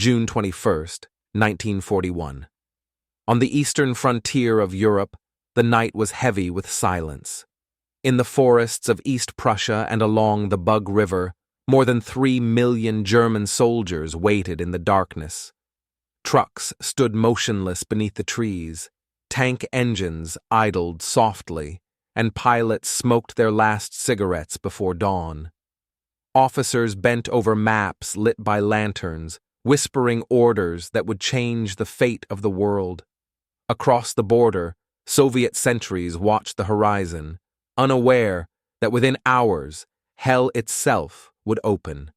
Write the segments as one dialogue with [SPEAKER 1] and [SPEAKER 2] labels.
[SPEAKER 1] June 21, 1941. On the eastern frontier of Europe, the night was heavy with silence. In the forests of East Prussia and along the Bug River, more than 3 million German soldiers waited in the darkness. Trucks stood motionless beneath the trees, tank engines idled softly, and pilots smoked their last cigarettes before dawn. Officers bent over maps lit by lanterns, whispering orders that would change the fate of the world. Across the border, Soviet sentries watched the horizon, unaware that within hours, hell itself would open.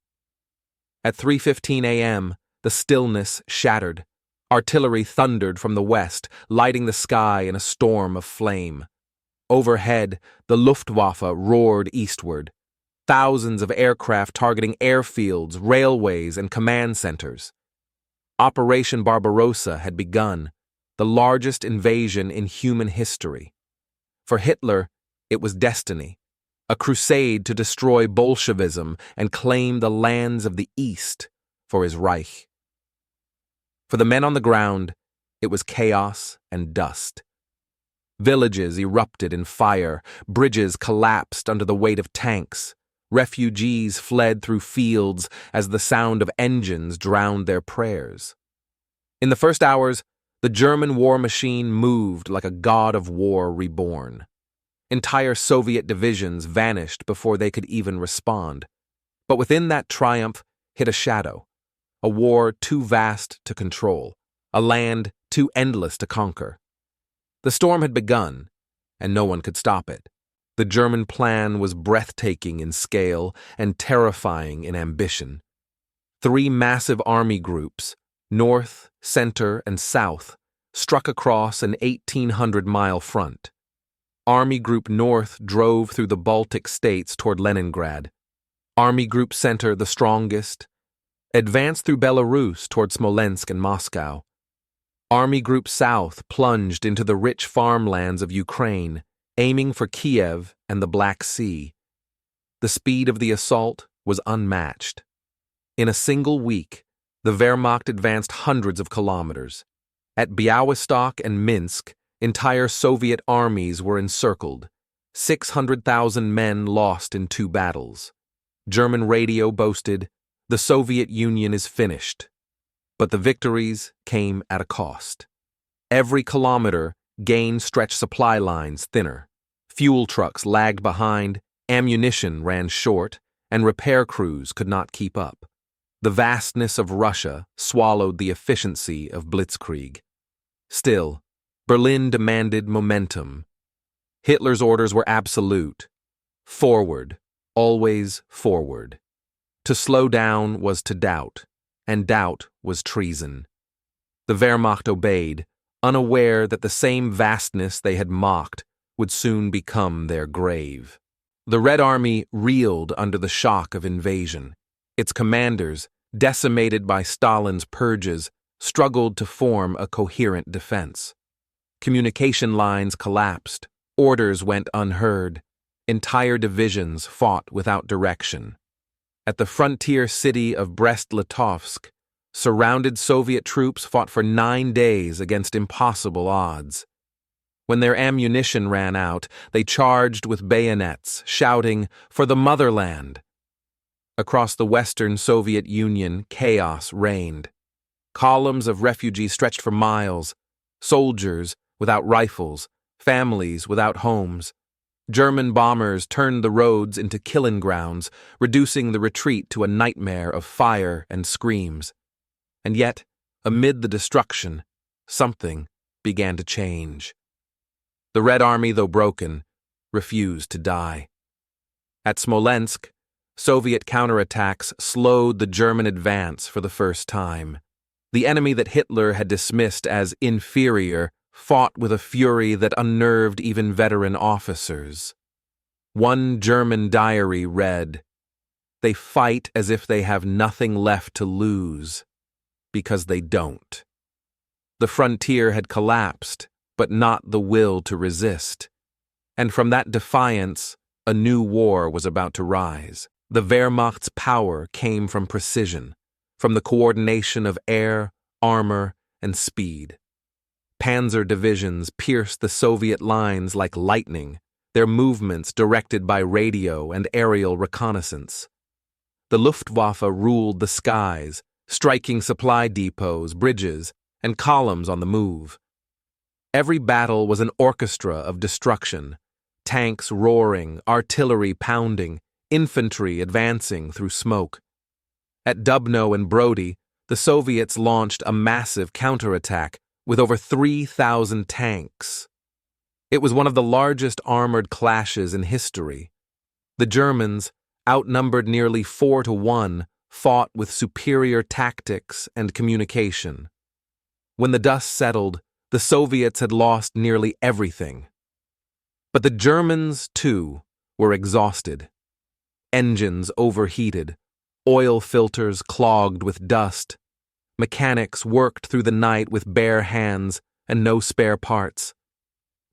[SPEAKER 1] At 3:15 a.m., the stillness shattered. Artillery thundered from the west, lighting the sky in a storm of flame. Overhead, the Luftwaffe roared eastward. Thousands of aircraft targeting airfields, railways, and command centers. Operation Barbarossa had begun, the largest invasion in human history. For Hitler, it was destiny, a crusade to destroy Bolshevism and claim the lands of the East for his Reich. For the men on the ground, it was chaos and dust. Villages erupted in fire, bridges collapsed under the weight of tanks, refugees fled through fields as the sound of engines drowned their prayers. In the first hours, the German war machine moved like a god of war reborn. Entire Soviet divisions vanished before they could even respond. But within that triumph hid a shadow, a war too vast to control, a land too endless to conquer. The storm had begun, and no one could stop it. The German plan was breathtaking in scale and terrifying in ambition. 3 massive army groups, North, Center, and South, struck across an 1,800-mile front. Army Group North drove through the Baltic states toward Leningrad. Army Group Center, the strongest, advanced through Belarus toward Smolensk and Moscow. Army Group South plunged into the rich farmlands of Ukraine, aiming for Kiev and the Black Sea. The speed of the assault was unmatched. In a single week, the Wehrmacht advanced hundreds of kilometers. At Białystok and Minsk, entire Soviet armies were encircled. 600,000 men lost in 2 battles. German radio boasted, "The Soviet Union is finished." But the victories came at a cost. Every kilometer, gain stretched supply lines thinner. Fuel trucks lagged behind, ammunition ran short, and repair crews could not keep up. The vastness of Russia swallowed the efficiency of Blitzkrieg. Still, Berlin demanded momentum. Hitler's orders were absolute. Forward, always forward. To slow down was to doubt, and doubt was treason. The Wehrmacht obeyed, unaware that the same vastness they had mocked would soon become their grave. The Red Army reeled under the shock of invasion. Its commanders, decimated by Stalin's purges, struggled to form a coherent defense. Communication lines collapsed, orders went unheard, entire divisions fought without direction. At the frontier city of Brest-Litovsk, surrounded Soviet troops fought for 9 days against impossible odds. When their ammunition ran out, they charged with bayonets, shouting, "For the motherland!" Across the Western Soviet Union, chaos reigned. Columns of refugees stretched for miles, soldiers without rifles, families without homes. German bombers turned the roads into killing grounds, reducing the retreat to a nightmare of fire and screams. And yet, amid the destruction, something began to change. The Red Army, though broken, refused to die. At Smolensk, Soviet counterattacks slowed the German advance for the first time. The enemy that Hitler had dismissed as inferior fought with a fury that unnerved even veteran officers. One German diary read, "They fight as if they have nothing left to lose, because they don't." The frontier had collapsed, but not the will to resist. And from that defiance, a new war was about to rise. The Wehrmacht's power came from precision, from the coordination of air, armor, and speed. Panzer divisions pierced the Soviet lines like lightning, their movements directed by radio and aerial reconnaissance. The Luftwaffe ruled the skies, striking supply depots, bridges, and columns on the move. Every battle was an orchestra of destruction, tanks roaring, artillery pounding, infantry advancing through smoke. At Dubno and Brody, the Soviets launched a massive counterattack with over 3,000 tanks. It was one of the largest armored clashes in history. The Germans, outnumbered nearly 4-1, fought with superior tactics and communication. When the dust settled, the Soviets had lost nearly everything. But the Germans, too, were exhausted. Engines overheated, oil filters clogged with dust. Mechanics worked through the night with bare hands and no spare parts.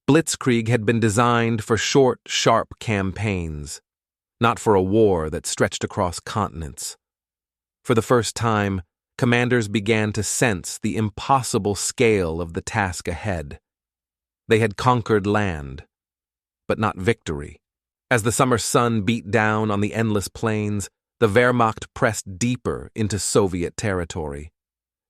[SPEAKER 1] Blitzkrieg had been designed for short, sharp campaigns, not for a war that stretched across continents. For the first time, commanders began to sense the impossible scale of the task ahead. They had conquered land, but not victory. As the summer sun beat down on the endless plains, the Wehrmacht pressed deeper into Soviet territory.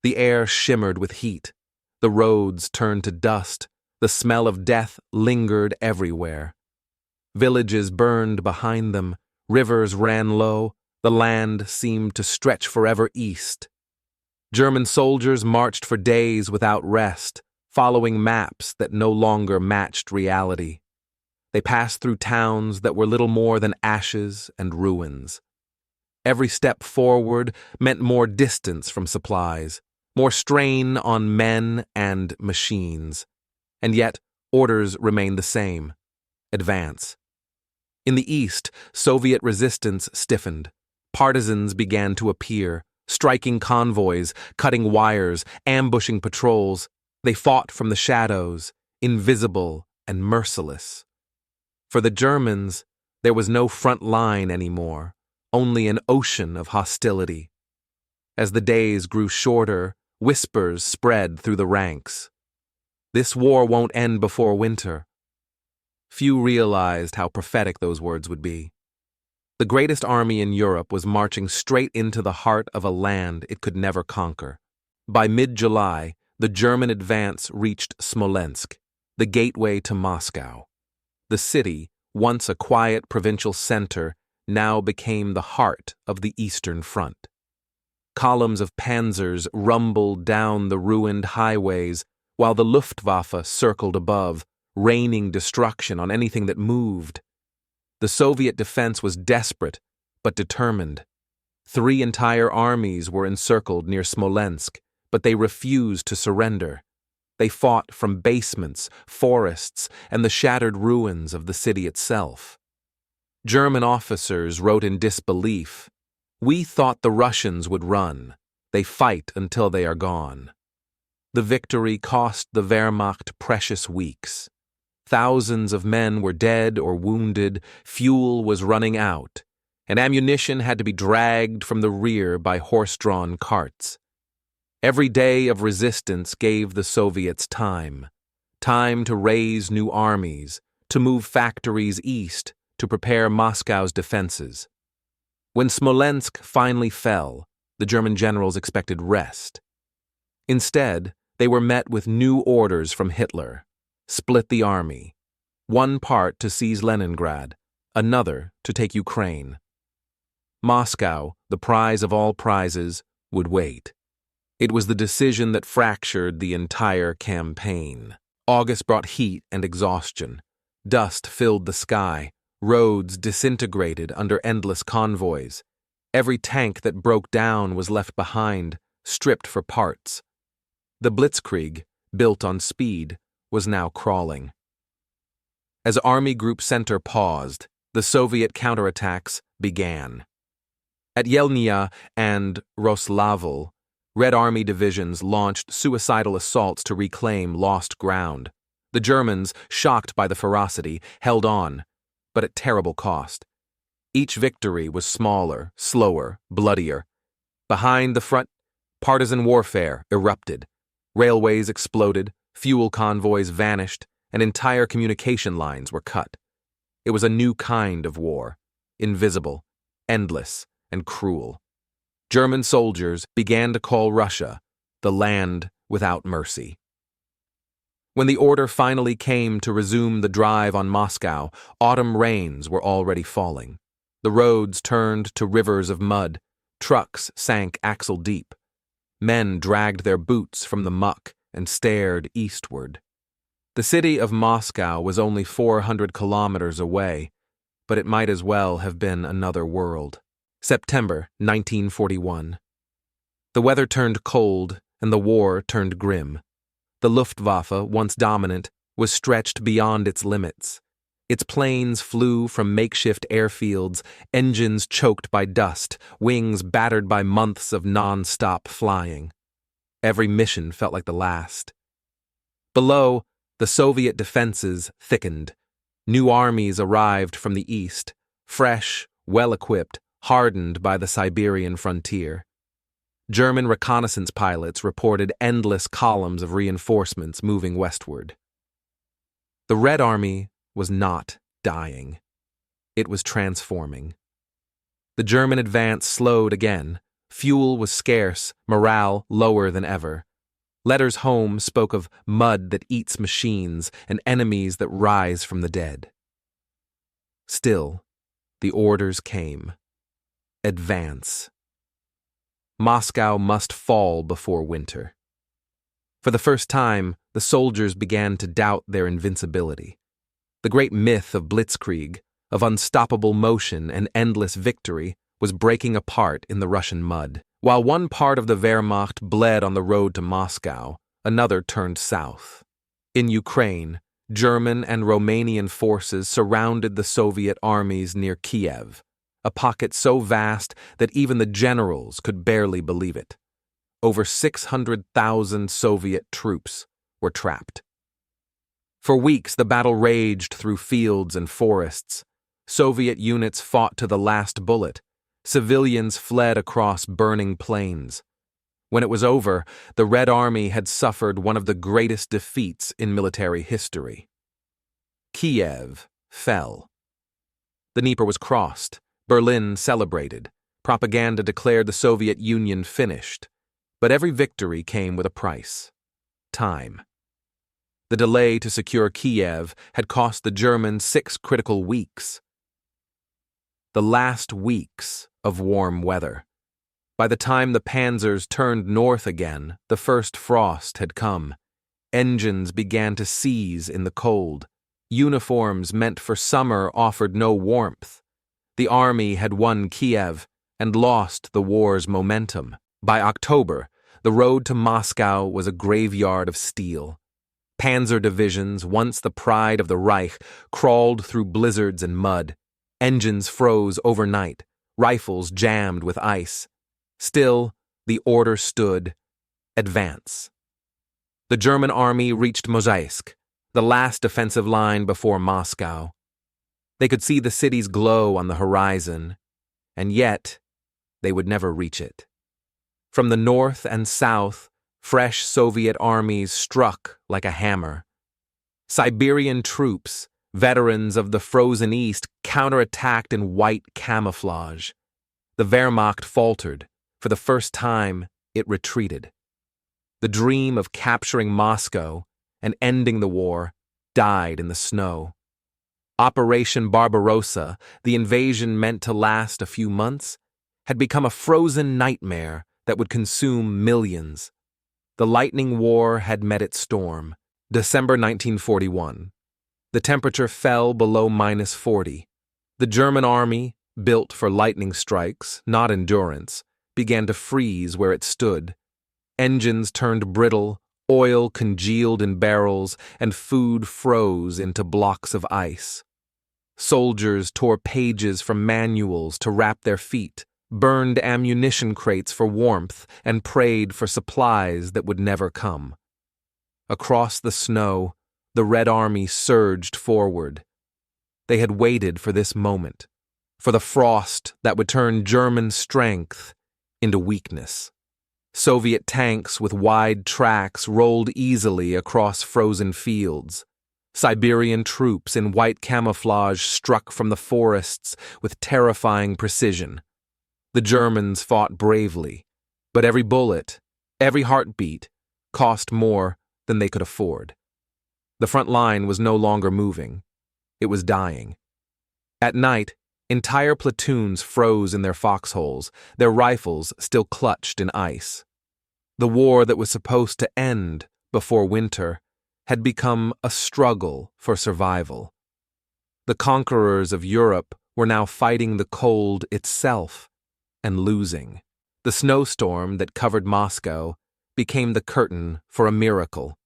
[SPEAKER 1] The air shimmered with heat. The roads turned to dust. The smell of death lingered everywhere. Villages burned behind them. Rivers ran low. The land seemed to stretch forever east. German soldiers marched for days without rest, following maps that no longer matched reality. They passed through towns that were little more than ashes and ruins. Every step forward meant more distance from supplies, more strain on men and machines. And yet, orders remained the same: advance. In the east, Soviet resistance stiffened. Partisans began to appear, striking convoys, cutting wires, ambushing patrols. They fought from the shadows, invisible and merciless. For the Germans, there was no front line anymore, only an ocean of hostility. As the days grew shorter, whispers spread through the ranks. This war won't end before winter. Few realized how prophetic those words would be. The greatest army in Europe was marching straight into the heart of a land it could never conquer. By mid-July, the German advance reached Smolensk, the gateway to Moscow. The city, once a quiet provincial center, now became the heart of the Eastern Front. Columns of panzers rumbled down the ruined highways, while the Luftwaffe circled above, raining destruction on anything that moved. The Soviet defense was desperate, but determined. 3 entire armies were encircled near Smolensk, but they refused to surrender. They fought from basements, forests, and the shattered ruins of the city itself. German officers wrote in disbelief, "We thought the Russians would run. They fight until they are gone." The victory cost the Wehrmacht precious weeks. Thousands of men were dead or wounded, fuel was running out, and ammunition had to be dragged from the rear by horse-drawn carts. Every day of resistance gave the Soviets time to raise new armies, to move factories east, to prepare Moscow's defenses. When Smolensk finally fell, the German generals expected rest. Instead, they were met with new orders from Hitler: split the army. One part to seize Leningrad, another to take Ukraine. Moscow, the prize of all prizes, would wait. It was the decision that fractured the entire campaign. August brought heat and exhaustion. Dust filled the sky. Roads disintegrated under endless convoys. Every tank that broke down was left behind, stripped for parts. The Blitzkrieg, built on speed, was now crawling. As Army Group Center paused, the Soviet counterattacks began. At Yelnya and Roslavl, Red Army divisions launched suicidal assaults to reclaim lost ground. The Germans, shocked by the ferocity, held on, but at terrible cost. Each victory was smaller, slower, bloodier. Behind the front Partisan warfare erupted. Railways exploded, fuel convoys vanished, and entire communication lines were cut. It was a new kind of war, invisible, endless, and cruel. German soldiers began to call Russia the land without mercy. When the order finally came to resume the drive on Moscow, autumn rains were already falling. The roads turned to rivers of mud. Trucks sank axle-deep. Men dragged their boots from the muck and stared eastward. The city of Moscow was only 400 kilometers away, but it might as well have been another world. September 1941. The weather turned cold and the war turned grim. The Luftwaffe, once dominant, was stretched beyond its limits. Its planes flew from makeshift airfields, engines choked by dust, wings battered by months of non-stop flying. Every mission felt like the last. Below, the Soviet defenses thickened. New armies arrived from the east, fresh, well-equipped, hardened by the Siberian frontier. German reconnaissance pilots reported endless columns of reinforcements moving westward. The Red Army was not dying. It was transforming. The German advance slowed again. Fuel was scarce, morale lower than ever. Letters home spoke of mud that eats machines and enemies that rise from the dead. Still, the orders came. Advance. Moscow must fall before winter. For the first time, the soldiers began to doubt their invincibility. The great myth of Blitzkrieg, of unstoppable motion and endless victory, was breaking apart in the Russian mud. While one part of the Wehrmacht bled on the road to Moscow, another turned south. In Ukraine, German and Romanian forces surrounded the Soviet armies near Kiev, a pocket so vast that even the generals could barely believe it. Over 600,000 Soviet troops were trapped. For weeks, the battle raged through fields and forests. Soviet units fought to the last bullet. Civilians fled across burning plains. When it was over, the Red Army had suffered one of the greatest defeats in military history. Kiev fell. The Dnieper was crossed. Berlin celebrated. Propaganda declared the Soviet Union finished. But every victory came with a price. Time. The delay to secure Kiev had cost the Germans 6 critical weeks. The last weeks of warm weather. By the time the panzers turned north again, the first frost had come. Engines began to seize in the cold. Uniforms meant for summer offered no warmth. The army had won Kiev and lost the war's momentum. By October, the road to Moscow was a graveyard of steel. Panzer divisions, once the pride of the Reich, crawled through blizzards and mud. Engines froze overnight, rifles jammed with ice. Still, the order stood: advance. The German army reached Mozhaisk, the last defensive line before Moscow. They could see the city's glow on the horizon, and yet they would never reach it. From the north and south, fresh Soviet armies struck like a hammer. Siberian troops, veterans of the frozen east, counterattacked in white camouflage. The Wehrmacht faltered. For the first time, it retreated. The dream of capturing Moscow and ending the war died in the snow. Operation Barbarossa, the invasion meant to last a few months, had become a frozen nightmare that would consume millions. The lightning war had met its storm. December 1941. The temperature fell below -40. The German army, built for lightning strikes, not endurance, began to freeze where it stood. Engines turned brittle, oil congealed in barrels, and food froze into blocks of ice. Soldiers tore pages from manuals to wrap their feet, burned ammunition crates for warmth, and prayed for supplies that would never come. Across the snow, the Red Army surged forward. They had waited for this moment, for the frost that would turn German strength into weakness. Soviet tanks with wide tracks rolled easily across frozen fields. Siberian troops in white camouflage struck from the forests with terrifying precision. The Germans fought bravely, but every bullet, every heartbeat, cost more than they could afford. The front line was no longer moving. It was dying. At night, entire platoons froze in their foxholes, their rifles still clutched in ice. The war that was supposed to end before winter had become a struggle for survival. The conquerors of Europe were now fighting the cold itself and losing. The snowstorm that covered Moscow became the curtain for a miracle.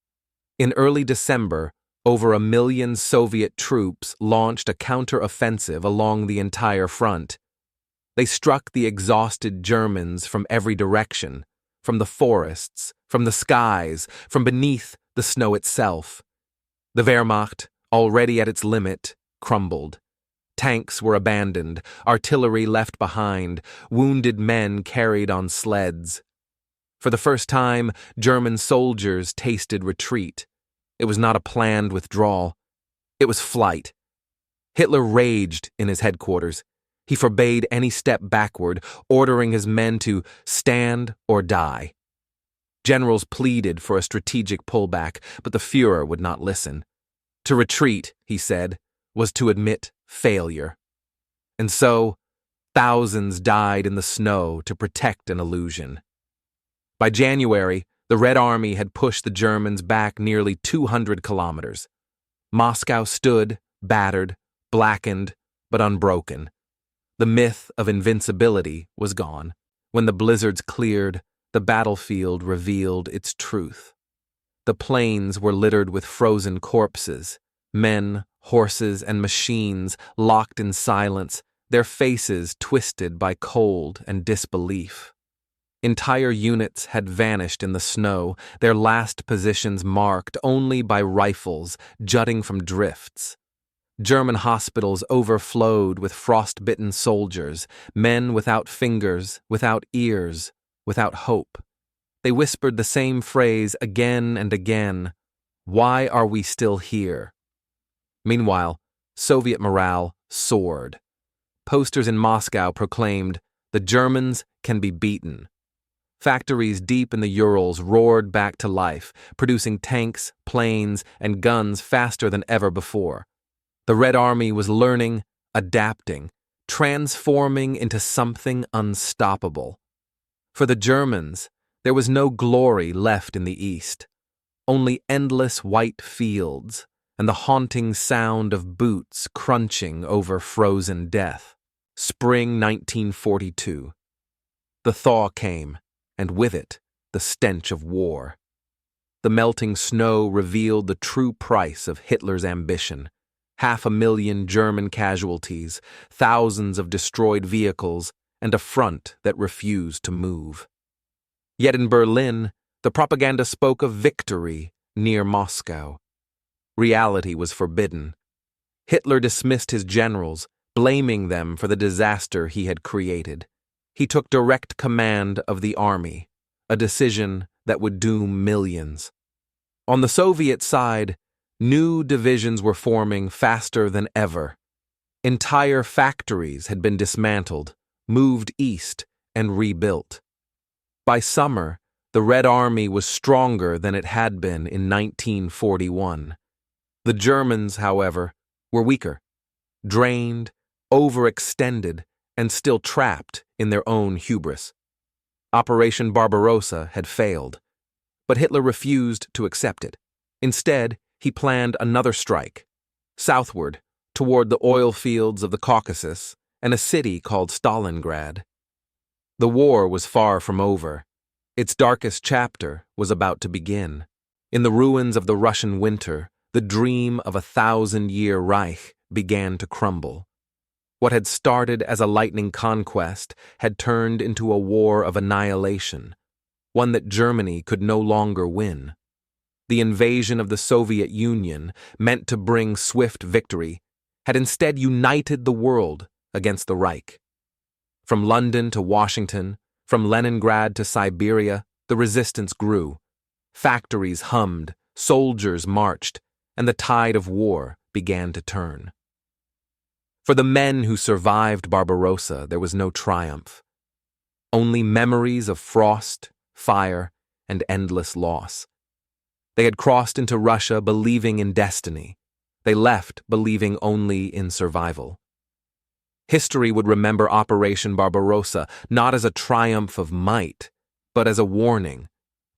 [SPEAKER 1] In early December, over 1 million Soviet troops launched a counter-offensive along the entire front. They struck the exhausted Germans from every direction, from the forests, from the skies, from beneath the snow itself. The Wehrmacht, already at its limit, crumbled. Tanks were abandoned, artillery left behind, wounded men carried on sleds. For the first time, German soldiers tasted retreat. It was not a planned withdrawal. It was flight. Hitler raged in his headquarters. He forbade any step backward, ordering his men to stand or die. Generals pleaded for a strategic pullback, but the Führer would not listen. To retreat, he said, was to admit failure. And so, thousands died in the snow to protect an illusion. By January, the Red Army had pushed the Germans back nearly 200 kilometers. Moscow stood, battered, blackened, but unbroken. The myth of invincibility was gone. When the blizzards cleared, the battlefield revealed its truth. The plains were littered with frozen corpses, men, horses, and machines locked in silence, their faces twisted by cold and disbelief. Entire units had vanished in the snow, their last positions marked only by rifles jutting from drifts. German hospitals overflowed with frost-bitten soldiers, men without fingers, without ears, without hope. They whispered the same phrase again and again, "Why are we still here?" Meanwhile, Soviet morale soared. Posters in Moscow proclaimed, "The Germans can be beaten." Factories deep in the Urals roared back to life, producing tanks, planes, and guns faster than ever before. The Red Army was learning, adapting, transforming into something unstoppable. For the Germans, there was no glory left in the east, only endless white fields and the haunting sound of boots crunching over frozen death. Spring 1942. The thaw came, and with it, the stench of war. The melting snow revealed the true price of Hitler's ambition. 500,000 German casualties, thousands of destroyed vehicles, and a front that refused to move. Yet in Berlin, the propaganda spoke of victory near Moscow. Reality was forbidden. Hitler dismissed his generals, blaming them for the disaster he had created. He took direct command of the army, a decision that would doom millions. On the Soviet side, new divisions were forming faster than ever. Entire factories had been dismantled, moved east, and rebuilt. By summer, the Red Army was stronger than it had been in 1941. The Germans, however, were weaker, drained, overextended, and still trapped in their own hubris. Operation Barbarossa had failed, but Hitler refused to accept it. Instead, he planned another strike, southward, toward the oil fields of the Caucasus and a city called Stalingrad. The war was far from over. Its darkest chapter was about to begin. In the ruins of the Russian winter, the dream of a 1,000-year Reich began to crumble. What had started as a lightning conquest had turned into a war of annihilation, one that Germany could no longer win. The invasion of the Soviet Union, meant to bring swift victory, had instead united the world against the Reich. From London to Washington, from Leningrad to Siberia, The resistance grew. Factories hummed, soldiers marched, and the tide of war began to turn. For the men who survived Barbarossa, there was no triumph. Only memories of frost, fire, and endless loss. They had crossed into Russia believing in destiny. They left believing only in survival. History would remember Operation Barbarossa not as a triumph of might, but as a warning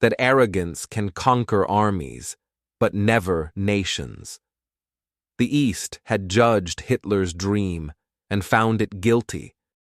[SPEAKER 1] that arrogance can conquer armies, but never nations. The East had judged Hitler's dream and found it guilty,